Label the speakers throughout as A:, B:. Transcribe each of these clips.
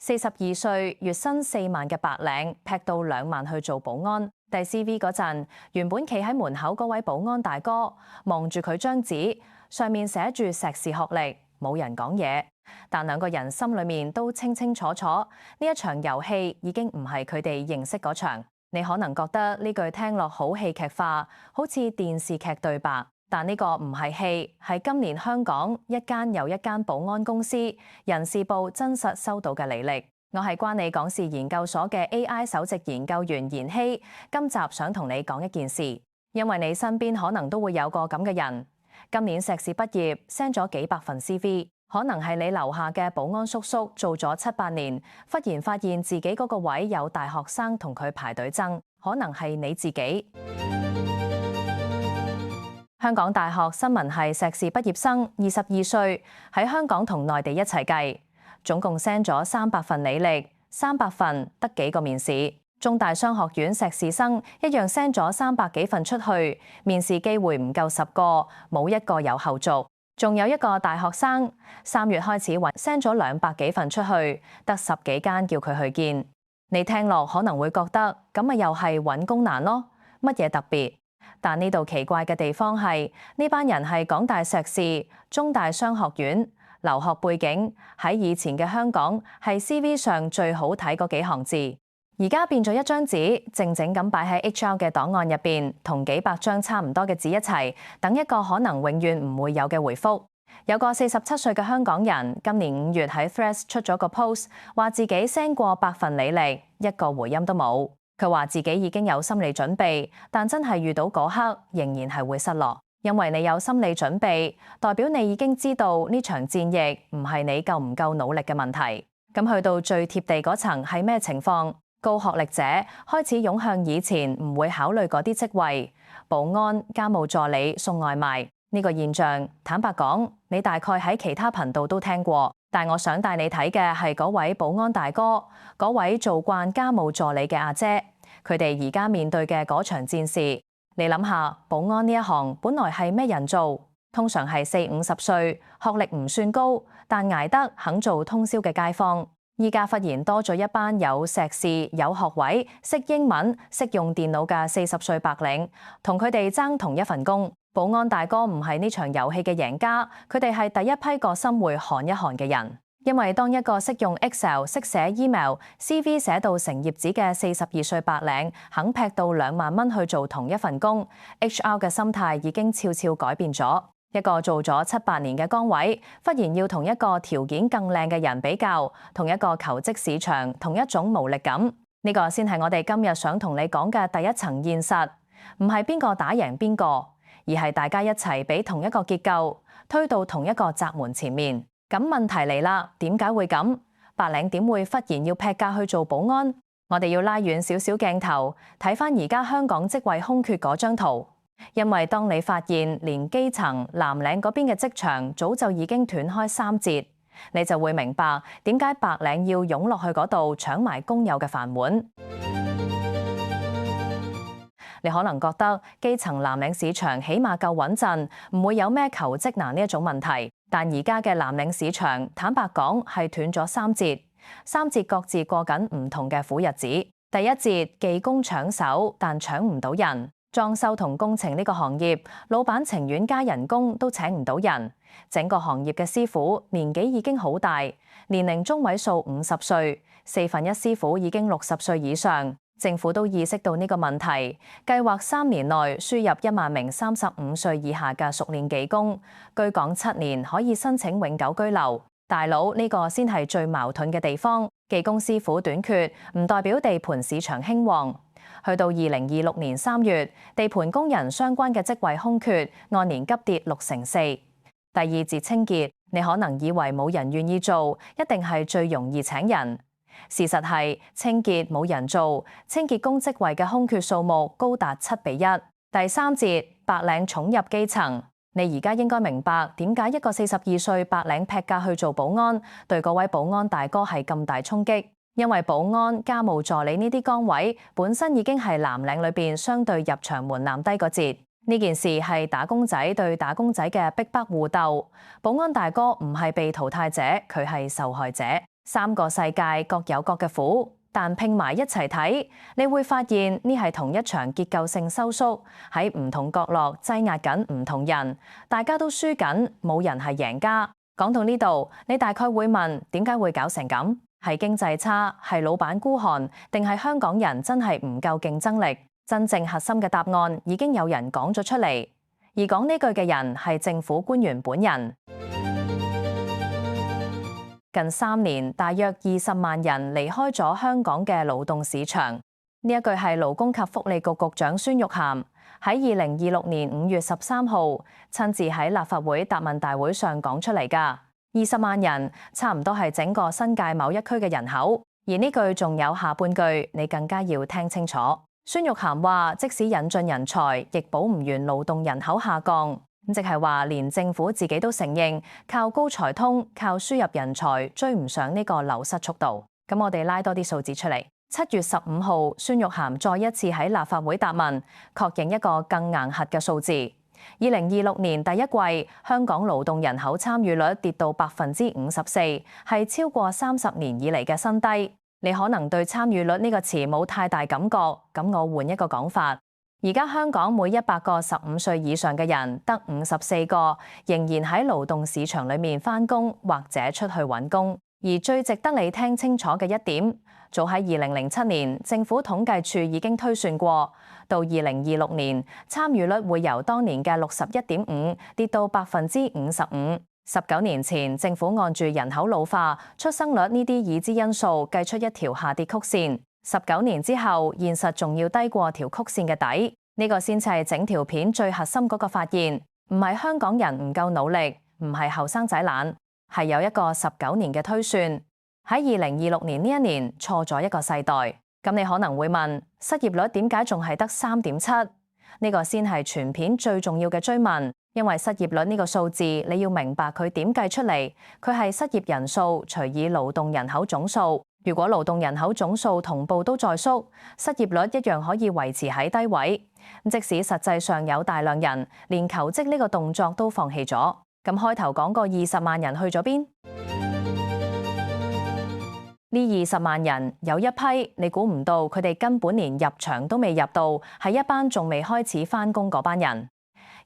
A: 42歲月薪4萬嘅白領，劈到2萬去做保安。遞 CV 嗰陣，原本企喺門口嗰位保安大哥望住佢張紙，上面寫住碩士學歷，冇人講嘢。但兩個人心裏面都清清楚楚，呢一場遊戲已經唔係佢哋認識嗰場。你可能覺得呢句聽落好戲劇化，好似電視劇對白。但呢個唔係戲，係今年香港一間又一間保安公司人事部真實收到嘅履歷。我係關你港視研究所嘅 AI 首席研究員妍希，今集想同你講一件事，因為你身邊可能都會有個咁嘅人，今年碩士畢業 send 咗幾百份 CV， 可能係你樓下嘅保安叔叔做咗7-8年，忽然發現自己嗰個位有大學生同佢排隊爭，可能係你自己。香港大學新聞系碩士畢業生22歲，喺香港同內地一齊計，總共 send 咗300份履歷，300份得幾個面試。中大商學院碩士生一樣 send 咗300幾份出去，面試機會唔夠10個，冇一個有後續。仲有一個大學生3月開始揾 send 咗200幾份出去，得10幾間叫佢去見。你聽落可能會覺得咁咪又係揾工難咯，乜嘢特別？但呢度奇怪嘅地方係，呢班人係港大碩士、中大商學院、留學背景，喺以前嘅香港係 CV 上最好睇嗰幾行字，而家變咗一張紙，靜靜咁擺喺 HR 嘅檔案入邊，同幾百張差唔多嘅紙一齊，等一個可能永遠唔會有嘅回覆。有個47歲嘅香港人，今年5月喺 Threads 出咗個 post， 話自己 send 過100份履歷，一個回音都冇。佢話自己已經有心理準備，但真係遇到嗰刻，仍然係會失落。因為你有心理準備，代表你已經知道呢場戰役唔係你夠唔夠努力嘅問題。咁去到最貼地嗰層係咩情況？高學歷者開始湧向以前唔會考慮嗰啲職位，保安、家務助理、送外賣呢個現象。坦白講，你大概喺其他頻道都聽過。但我想帶你睇嘅係嗰位保安大哥，嗰位做慣家務助理嘅阿姐，佢哋而家面對嘅嗰場戰事。你諗下，保安呢一行本來係咩人做？通常係40-50歲，學歷唔算高，但捱得肯做通宵嘅街坊。依家忽然多咗一班有碩士、有學位、識英文、識用電腦嘅40歲白領，同佢哋爭同一份工。保安大哥唔係呢場遊戲嘅贏家，佢哋係第一批個心會寒一寒嘅人。因為當一個識用 Excel、識寫 email、CV 寫到成頁紙嘅42歲白領肯劈到2萬蚊去做同一份工， HR 嘅心態已經悄悄改變咗。一個做咗7-8年嘅崗位，忽然要同一個條件更靚嘅人比較，同一個求職市場，同一種無力感。呢個先係我哋今日想同你講嘅第一層現實，唔係邊個打贏邊個，而係大家一齊俾同一個結構推到同一個閘門前面。咁問題嚟啦，點解會咁？白領點會忽然要劈價去做保安？我哋要拉遠少少鏡頭，睇返而家香港職位空缺嗰張圖。因為當你發現連基層藍領嗰邊嘅職場早就已經斷開3截，你就會明白點解白領要湧落去嗰度搶埋工友嘅飯碗。你可能覺得基層藍領市場起碼夠穩陣，唔會有咩求職難呢一種問題。但而家嘅藍領市場，坦白講係斷咗3截，3截各自過緊唔同嘅苦日子。第一節技工搶手，但搶唔到人。裝修同工程呢個行業，老闆情願加人工都請唔到人。整個行業嘅師傅年紀已經好大，年齡中位數50歲，4分1師傅已經60歲以上。政府都意識到呢個問題，計劃3年內輸入1萬名35歲以下嘅熟練技工，居港7年可以申請永久居留。大佬，呢個先係最矛盾嘅地方，技工師傅短缺唔代表地盤市場興旺。去到2026年3月，地盤工人相關嘅職位空缺按年急跌64%。第二節清潔，你可能以為冇人願意做，一定係最容易請人。事實係清潔冇人做，清潔工職位嘅空缺數目高達7:1。第三節白領湧入基層，你而家應該明白點解一個42歲白領劈價去做保安，對嗰位保安大哥係咁大衝擊。因為保安、家務助理呢啲崗位本身已經係藍領裏邊相對入場門檻低個節。呢件事係打工仔對打工仔嘅逼迫互鬥，保安大哥唔係被淘汰者，佢係受害者。三個世界各有各嘅苦，但拼埋一齊睇，你會發現呢係同一場結構性收縮，喺唔同角落擠壓緊唔同人，大家都輸緊，冇人係贏家。講到呢度，你大概會問點解會搞成咁？係經濟差，係老闆孤寒，定係香港人真係唔夠競爭力？真正核心嘅答案已經有人講咗出嚟，而講呢句嘅人係政府官員本人。近3年，大約20萬人離開咗香港嘅勞動市場。呢一句係勞工及福利局局長孫玉菡喺2026年5月13號親自喺立法會答問大會上講出嚟㗎。20萬人差唔多係整個新界某一區嘅人口，而呢句仲有下半句，你更加要聽清楚。孫玉菡話：即使引進人才，亦保唔完勞動人口下降。即係話，連政府自己都承認，靠高才通、靠輸入人才追唔上呢個流失速度。咁我哋拉多啲數字出嚟。7月15號，孫玉菡再一次喺立法會答問，確認一個更硬核嘅數字。2026年第一季，香港勞動人口參與率跌到54%，係超過30年以嚟嘅新低。你可能對參與率呢個詞冇太大感覺，咁我換一個講法。而家香港每100個15歲以上嘅人，得54個仍然喺勞動市場裏面返工或者出去揾工。而最值得你聽清楚嘅一點，早喺2007年，政府統計處已經推算過，到2026年，參與率會由當年嘅61.5跌到55%。19年前，政府按住人口老化、出生率呢啲已知因素計出一條下跌曲線。19年之後，現實仲要低過條曲線嘅底，呢個先至係整條片最核心嗰個發現。唔係香港人唔夠努力，唔係後生仔懶，係有一個19年嘅推算。喺2026年呢一年錯咗一個世代。咁你可能會問，失業率點解仲係得3.7？呢個先係全片最重要嘅追問。因為失業率呢個數字，你要明白佢點計出嚟，佢係失業人數除以勞動人口總數。如果勞動人口總數同步都在縮，失業率一樣可以維持喺低位。即使實際上有大量人連求職呢個動作都放棄咗，咁開頭講過20萬人去咗邊？呢20萬人有一批，你估唔到佢哋根本連入場都未入到，係一班仲未開始返工嗰班人。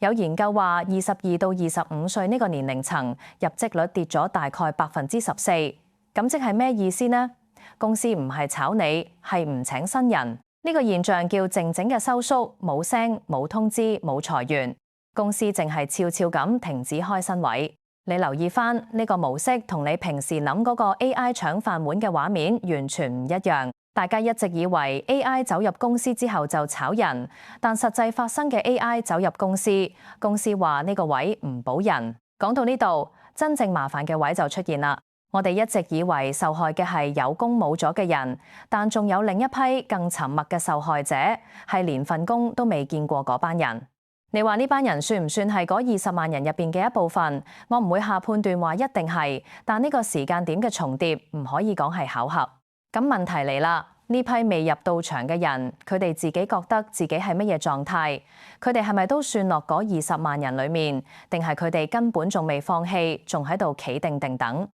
A: 有研究話，22到25歲呢個年齡層入職率跌咗大概14%，咁即係咩意思呢？公司唔係炒你，係唔請新人。呢個現象叫靜靜嘅收縮，冇聲、冇通知、冇裁員，公司淨係悄悄咁停止開新位。你留意翻呢個模式，同你平時諗嗰個 AI 搶飯碗嘅畫面完全唔一樣。大家一直以為 AI 走入公司之後就炒人，但實際發生嘅 AI 走入公司，公司話呢個位唔保人。講到呢度，真正麻煩嘅位就出現啦。我哋一直以為受害嘅係有工冇咗嘅人，但仲有另一批更沉默嘅受害者，係連份工都未見過嗰班人。你話呢班人算唔算係嗰20萬人入邊嘅一部分？我唔會下判斷話一定係，但呢個時間點嘅重疊唔可以講係巧合。咁問題嚟啦，呢批未入到場嘅人，佢哋自己覺得自己係乜嘢狀態？佢哋係咪都算落嗰20萬人裡面？定係佢哋根本仲未放棄，仲喺度企定定等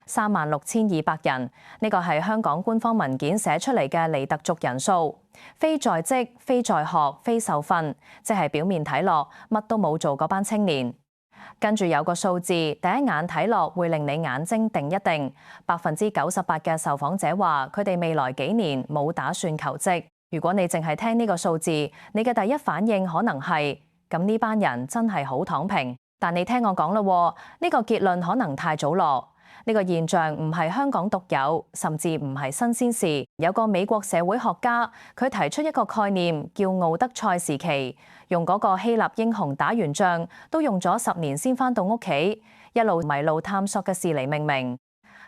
A: ？36,200人，呢個係香港官方文件寫出嚟嘅離特族人數，非在職、非在學、非受訓，即係表面睇落乜都冇做嗰班青年。跟住有個數字，第一眼睇落會令你眼睛定一定。98%嘅受訪者話佢哋未來幾年冇打算求職。如果你淨係聽呢個數字，你嘅第一反應可能係咁呢班人真係好躺平。但你聽我講啦，呢個結論可能太早落。呢個現象唔係香港獨有，甚至唔係新鮮事。有個美國社會學家，佢提出一個概念叫奧德賽時期，用嗰個希臘英雄打完仗都用咗10年先返到屋企，一路迷路探索嘅事嚟命名。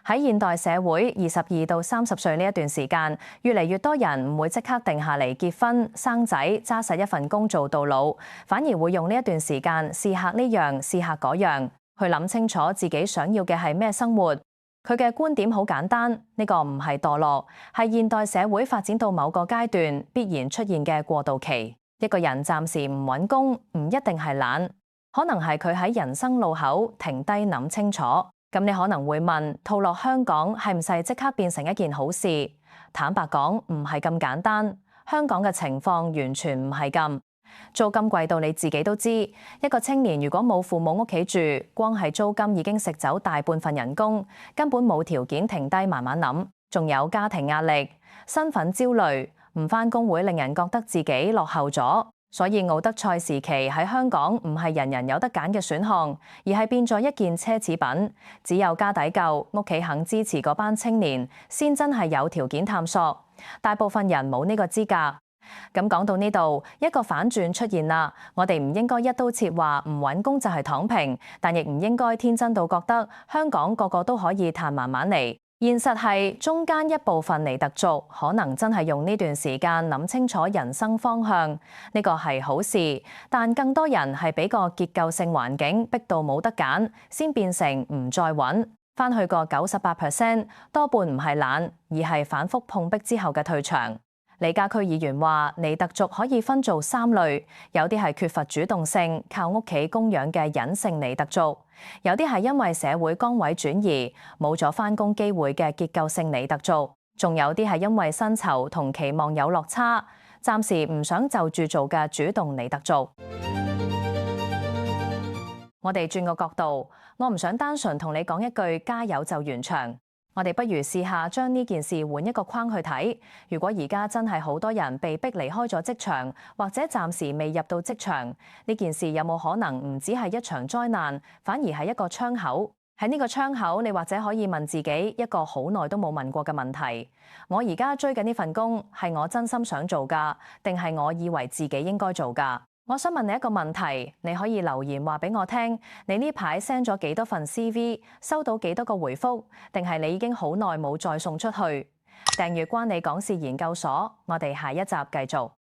A: 喺現代社會，22到30歲呢一段時間，越嚟越多人唔會即刻定下嚟結婚生仔，揸實一份工做到老，反而會用呢一段時間試下呢樣試下嗰樣，去諗清楚自己想要嘅係咩生活。佢嘅觀點好簡單，呢個唔係墮落，係現代社會發展到某個階段必然出現嘅過渡期。一個人暫時唔揾工，唔一定係懶，可能係佢喺人生路口停低諗清楚。咁你可能會問，套落香港係唔係即刻變成一件好事？坦白講，唔係咁簡單。香港嘅情況完全唔係咁。租金貴到你自己都知，一個青年如果冇父母屋企住，光係租金已經食走大半份人工，根本冇條件停低慢慢諗。仲有家庭壓力、身份焦慮，唔返工會令人覺得自己落後咗。所以奧德賽時期喺香港唔係人人有得揀嘅選項，而係變咗一件奢侈品。只有家底夠，屋企肯支持嗰班青年，先真係有條件探索。大部分人冇呢個資格。咁講到呢度，一個反轉出現啦。我哋唔應該一刀切話唔揾工就係躺平，但亦唔應該天真到覺得香港個個都可以嘆慢慢嚟。現實係中間一部分尼特族可能真係用呢段時間諗清楚人生方向，呢個係好事。但更多人係俾個結構性環境逼到冇得揀，先變成唔再揾。返去個98%，多半唔係懶，而係反覆碰壁之後嘅退場。李家駒議員話：尼特族可以分做3類，有啲係缺乏主動性，靠屋企供養嘅隱性尼特族；有啲係因為社會崗位轉移，冇咗返工機會嘅結構性尼特族；仲有啲係因為薪酬同期望有落差，暫時唔想就住做嘅主動尼特族。我哋轉個角度，我唔想單純同你講一句加油就完場。我哋不如試下將呢件事換一個框去睇。如果而家真係好多人被逼離開咗職場，或者暫時未入到職場，呢件事有冇可能唔只係一場災難，反而係一個窗口？喺呢個窗口，你或者可以問自己一個好耐都冇問過嘅問題：我而家追緊呢份工，係我真心想做㗎，定係我以為自己應該做㗎？我想問你一個問題，你可以留言話俾我聽，你呢排 send 咗幾多份 CV， 收到幾多個回覆，定係你已經好耐冇再送出去？訂閱關你講事研究所，我哋下一集繼續。